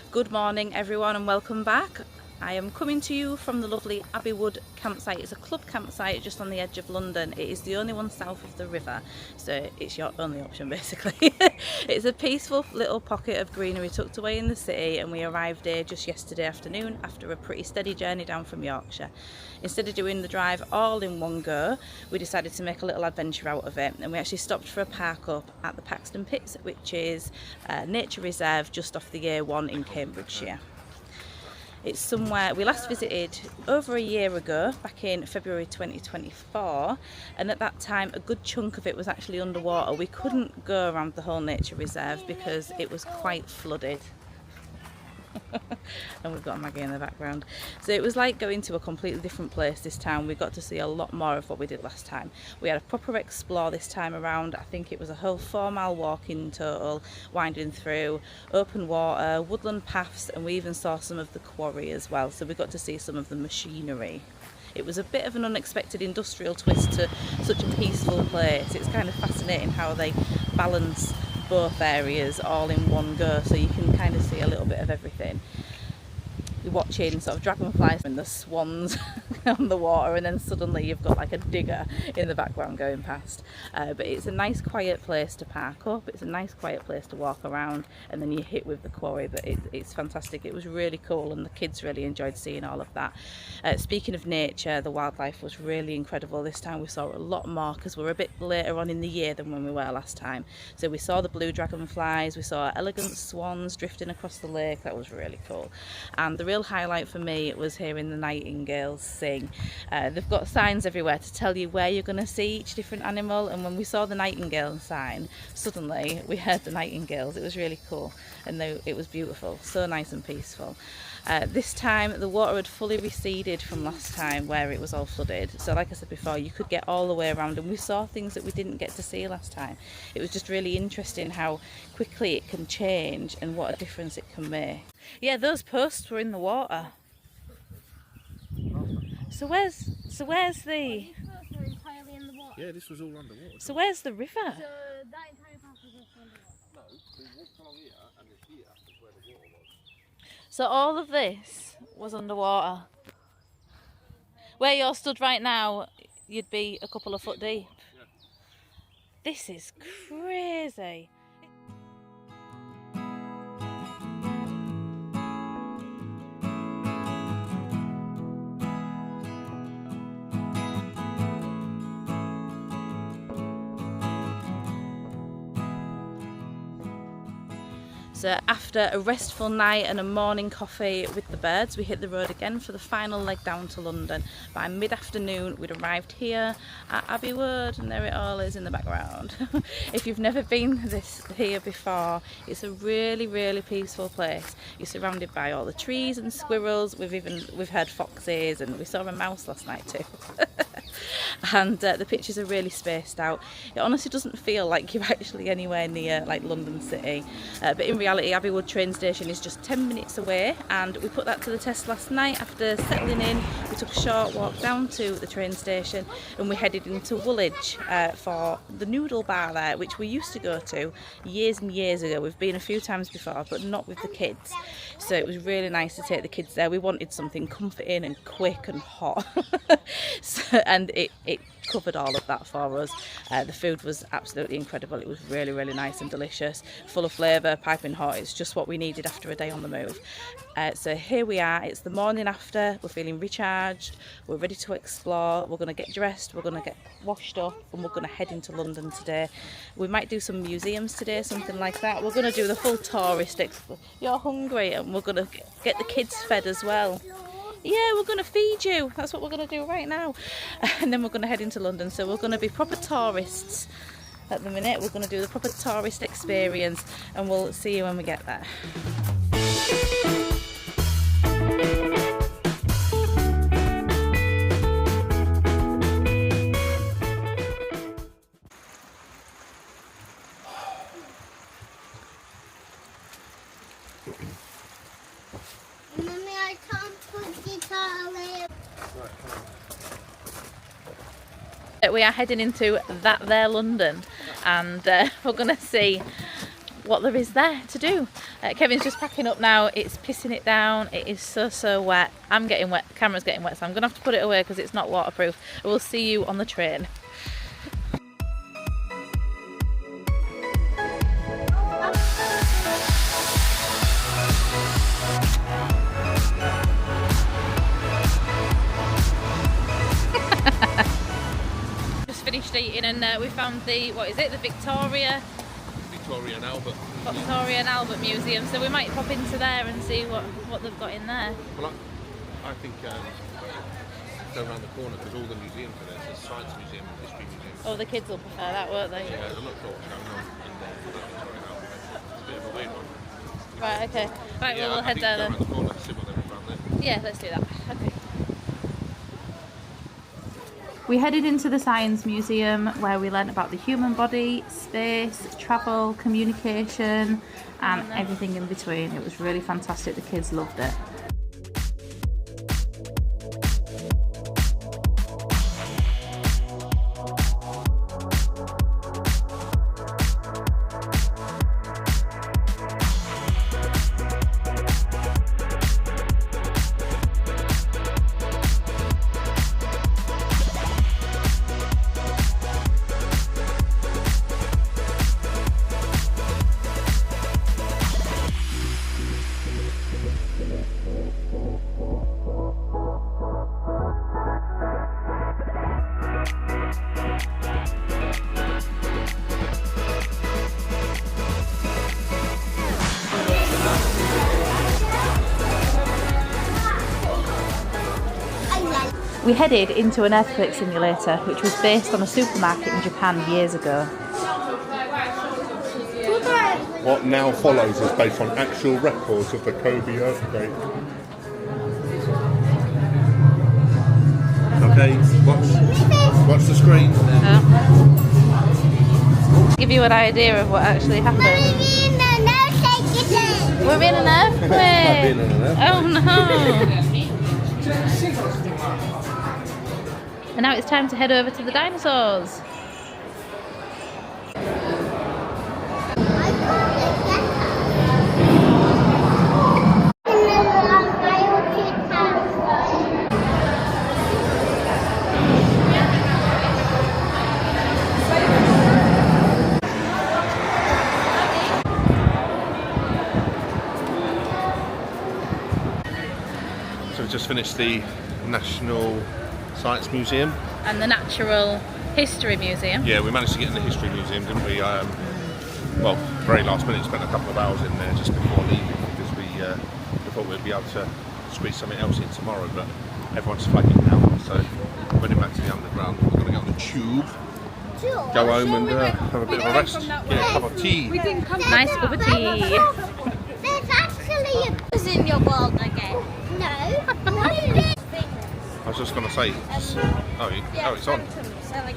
Good morning everyone and welcome back. I am coming to you from the lovely Abbey Wood Campsite. It's a club campsite just on the edge of London. It is the only one south of the river, so it's your only option basically. It's a peaceful little pocket of greenery tucked away in the city, and we arrived here just yesterday afternoon after a pretty steady journey down from Yorkshire. Instead of doing the drive all in one go, we decided to make a little adventure out of it, and we actually stopped for a park up at the Paxton Pits, which is a nature reserve just off the A1 in Cambridgeshire. It's somewhere we last visited over a year ago, back in February 2024, and at that time a good chunk of it was actually underwater. We couldn't go around the whole nature reserve because it was quite flooded. And we've got Maggie in the background. So it was like going to a completely different place this time. We got to see a lot more of what we did last time. We had a proper explore this time around. I think it was a whole 4-mile walk in total, winding through open water, woodland paths, and we even saw some of the quarry as well. So we got to see some of the machinery. It was a bit of an unexpected industrial twist to such a peaceful place. It's kind of fascinating how they balance both areas all in one go, so you can kind of see a little bit of everything. You're watching sort of dragonflies and the swans on the water, and then suddenly you've got like a digger in the background going past. But it's a nice quiet place to park up, it's a nice quiet place to walk around, and then you hit with the quarry. But it's fantastic. It was really cool and the kids really enjoyed seeing all of that. Speaking of nature, the wildlife was really incredible. This time we saw a lot more because we're a bit later on in the year than when we were last time. So we saw the blue dragonflies, we saw elegant swans drifting across the lake. That was really cool. And the real highlight for me was hearing the nightingales sing. They've got signs everywhere to tell you where you're going to see each different animal, and when we saw the nightingale sign, suddenly we heard the nightingales. It was really cool, and it was beautiful, so nice and peaceful. This time the water had fully receded from last time where it was all flooded, so like I said before, you could get all the way around, and we saw things that we didn't get to see last time. It was just really interesting how quickly it can change and what a difference it can make. Yeah, those posts were in the water. So where's the... Yeah, this was all underwater. So where's the river? So that entire path was also underwater. No, we walked along here, and here is where the water was. So all of this was underwater. Where you're stood right now, you'd be a couple of foot deep. Yeah. This is crazy. So after a restful night and a morning coffee with the birds, we hit the road again for the final leg down to London. By mid-afternoon we'd arrived here at Abbey Wood, and there it all is in the background. If you've never been here before, it's a really peaceful place. You're surrounded by all the trees and squirrels. We've heard foxes, and we saw a mouse last night too. And the pictures are really spaced out. It honestly doesn't feel like you're actually anywhere near like London City, but in reality Abbey Wood train station is just 10 minutes away, and we put that to the test last night. After settling in, we took a short walk down to the train station, and we headed into Woolwich for the noodle bar there, which we used to go to years and years ago. We've been a few times before, but not with the kids, so it was really nice to take the kids there. We wanted something comforting and quick and hot. And it covered all of that for us. The food was absolutely incredible. It was really nice and delicious, full of flavour, piping hot. It's just what we needed after a day on the move. So here we are, it's the morning after. We're feeling recharged, we're ready to explore. We're going to get dressed, we're going to get washed up, and we're going to head into London today. We might do some museums today, something like that. We're going to do the full tourist explore. You're hungry, and we're going to get the kids fed as well. Yeah, we're going to feed you. That's what we're going to do right now. And then we're going to head into London. So we're going to be proper tourists at the minute. We're going to do the proper tourist experience, and we'll see you when we get there. Mummy, I can't put guitar away. We are heading into that there London, and we're going to see what there is there to do. Kevin's just packing up now. It's pissing it down. It is so wet. I'm getting wet. The camera's getting wet, so I'm gonna have to put it away because it's not waterproof. We'll see you on the train. Just finished eating and we found the, what is it, the Victoria and Albert Museum, so we might pop into there and see what they've got in there. Well, I think go around the corner because all the museums are there. There's a science museum and history museum. Oh, the kids will prefer that, won't they? Yeah, I'm not sure what's going on in there. It's a bit of a weird one. Right, okay. Right, Yeah, well, we'll head there then. Go around the corner to see what they've found there. Yeah, let's do that. Okay. We headed into the Science Museum where we learnt about the human body, space, travel, communication and everything in between. It was really fantastic, the kids loved it. We headed into an earthquake simulator which was based on a supermarket in Japan years ago. What now follows is based on actual records of the Kobe earthquake. Okay, watch the screen. Give you an idea of what actually happened. We're in an earthquake! Oh no! And now it's time to head over to the dinosaurs. So we just finished the National Science Museum. And the Natural History Museum. Yeah, we managed to get in the History Museum, didn't we? Well, very last minute, spent a couple of hours in there just before leaving because we thought we'd be able to squeeze something else in tomorrow, but everyone's flagging now, so we're heading back to the underground. We're going to get on the tube, go home and have a bit of a rest, get a cup of tea. Nice cup of tea. There's actually a buzz in your world again. No. I was just going to say, oh, it's on.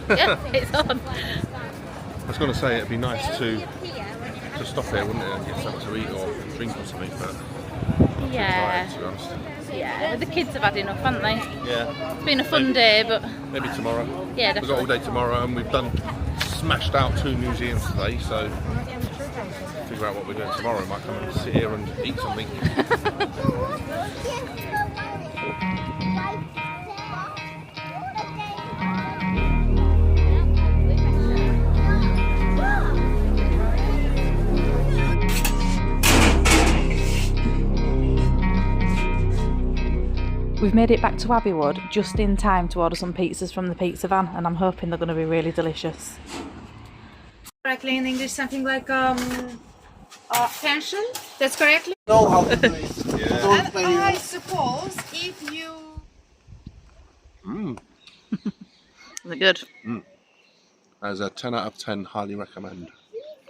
Yeah, it's on. I was going to say it'd be nice to stop here, wouldn't it, and get something to eat or drink or something, but I'm Yeah. too tired, to be honest. Yeah, the kids have had enough, haven't they? Yeah. It's been a fun day, but Maybe tomorrow. yeah, We've got all definitely. day tomorrow and we've smashed out 2 museums today, so figure out what we're doing tomorrow. Might come and sit here and eat something. We've made it back to Abbey Wood just in time to order some pizzas from the pizza van, and I'm hoping they're going to be really delicious. Correctly in English, something like pension. That's correctly. Know how to do it. Yeah. And I suppose if you Is it good? As a 10 out of 10, highly recommend.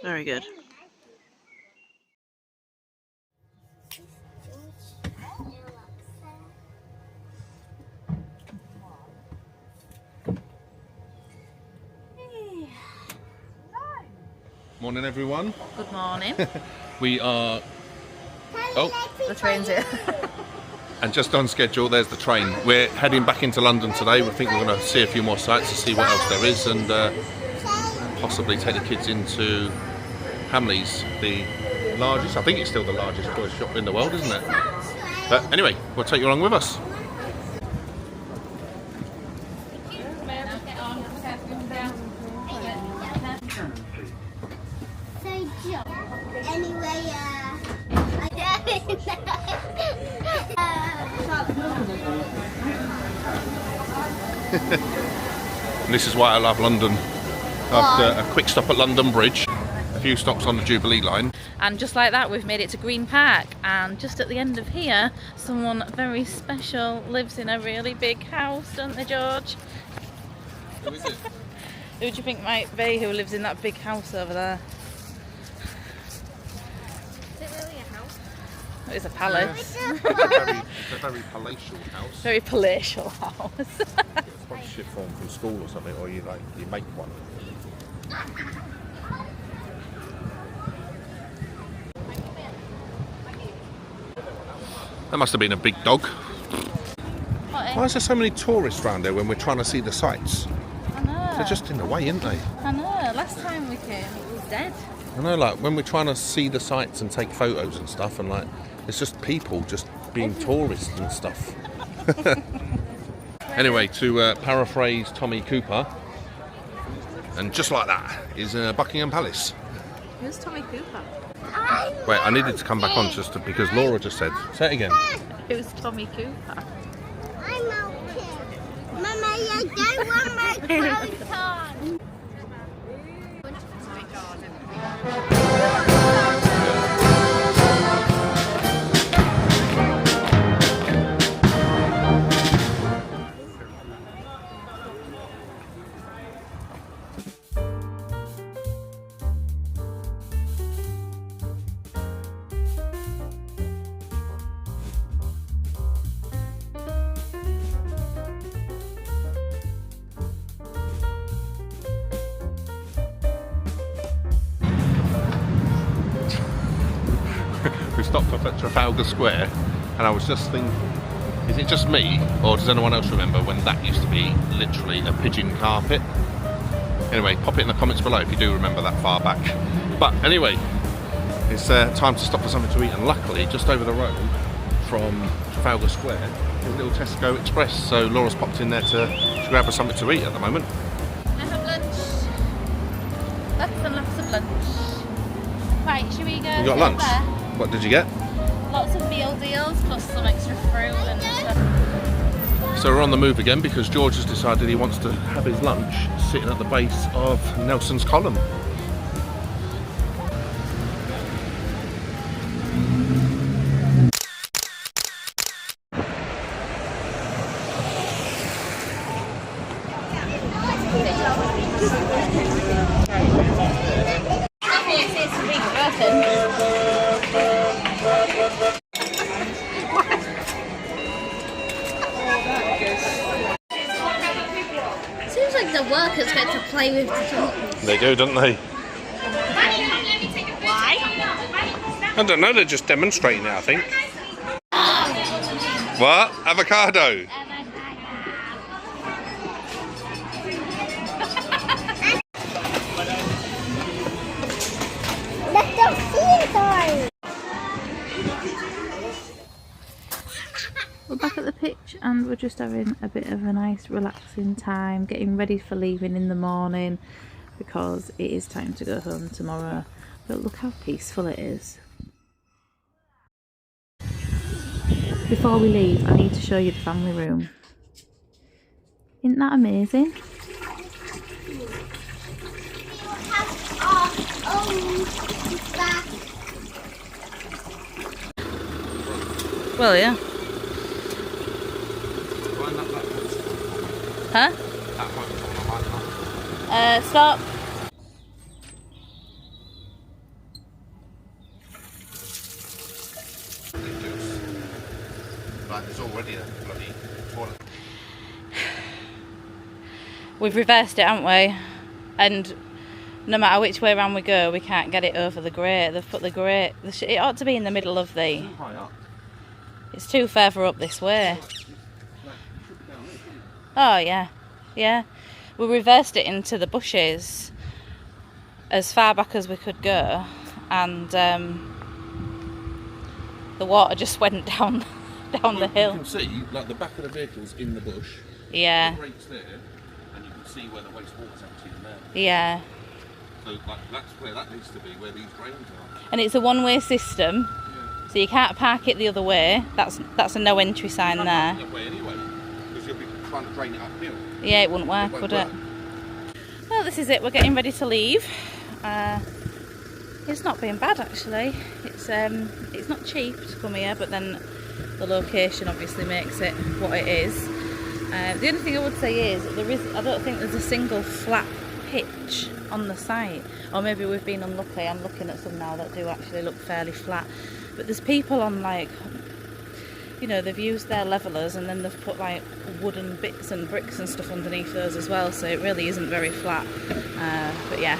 Very good. Morning everyone. Good morning. We are, The train's here. and just on schedule, there's the train. We're heading back into London today. We think we're going to see a few more sites to see what else there is and possibly take the kids into Hamley's the largest, I think it's still the largest tourist shop in the world, isn't it? But anyway, we'll take you along with us. Anyway, And this is why I love London. After a quick stop at London Bridge, a few stops on the Jubilee line. And just like that, we've made it to Green Park. And just at the end of here, someone very special lives in a really big house, don't they, George? Who is it? Who do you think might be who lives in that big house over there? is it really a house? It's a palace. It's a very palatial house. Very palatial house. It's probably chiffon from school or something, or you make one. That must have been a big dog. Why is there so many tourists around here when we're trying to see the sights? I know. They're just in the way, aren't they? I know. Last time we came, it was dead. I know, like when we're trying to see the sights and take photos and stuff, and like it's just people just being tourists and stuff. Anyway, to paraphrase Tommy Cooper, and just like that is Buckingham Palace. Who's Tommy Cooper? Wait, I needed to come back on just because Laura just said. Say it again. Who's Tommy Cooper? I'm okay. Mama, I don't want my clothes on. We stopped off at Trafalgar Square, and I was just thinking, is it just me, or does anyone else remember when that used to be literally a pigeon carpet? Anyway, pop it in the comments below if you do remember that far back. But anyway, it's time to stop for something to eat, and luckily, just over the road from Trafalgar Square, there's a little Tesco Express, so Laura's popped in there to grab us something to eat at the moment. I have lunch. Lots and lots of lunch. Right, should we go? You got lunch? There? What did you get? Lots of meal deals plus some extra fruit and stuff. So we're on the move again because George has decided he wants to have his lunch sitting at the base of Nelson's Column. It's a big curtain. Seems like the workers get to play with the donkeys. They do, don't they? Why? I don't know, they're just demonstrating it, I think. What? Avocado? Let's go see it on. We're back at the pitch and we're just having a bit of a nice relaxing time, getting ready for leaving in the morning because it is time to go home tomorrow. But look how peaceful it is. Before we leave, I need to show you the family room. Isn't that amazing? Well, yeah. Huh? Stop. Like, there's already a bloody toilet. We've reversed it, haven't we? And no matter which way around we go, we can't get it over the grate. They've put the grate. It ought to be in the middle of the. High up. It's too further up this way. Oh yeah, yeah. We reversed it into the bushes as far back as we could go. and the water just went down the hill. You can see like the back of the vehicle's in the bush. Yeah. The brakes there, and you can see where the wastewater's actually in there. Yeah. So like, that's where that needs to be, where these drains are. And it's a one-way system, Yeah. so you can't park it the other way. That's a no entry sign You there. can't go that way anyway, because you'll be trying to drain it uphill. Yeah, it wouldn't work, won't would work. it? Well, this is it. We're getting ready to leave. It's not been bad actually. It's not cheap to come here, but then the location obviously makes it what it is. The only thing I would say is I don't think there's a single flat pitch on the site, or maybe we've been unlucky. I'm looking at some now that do actually look fairly flat, but there's people on, like, you know, they've used their levelers and then they've put like wooden bits and bricks and stuff underneath those as well, so it really isn't very flat. But yeah,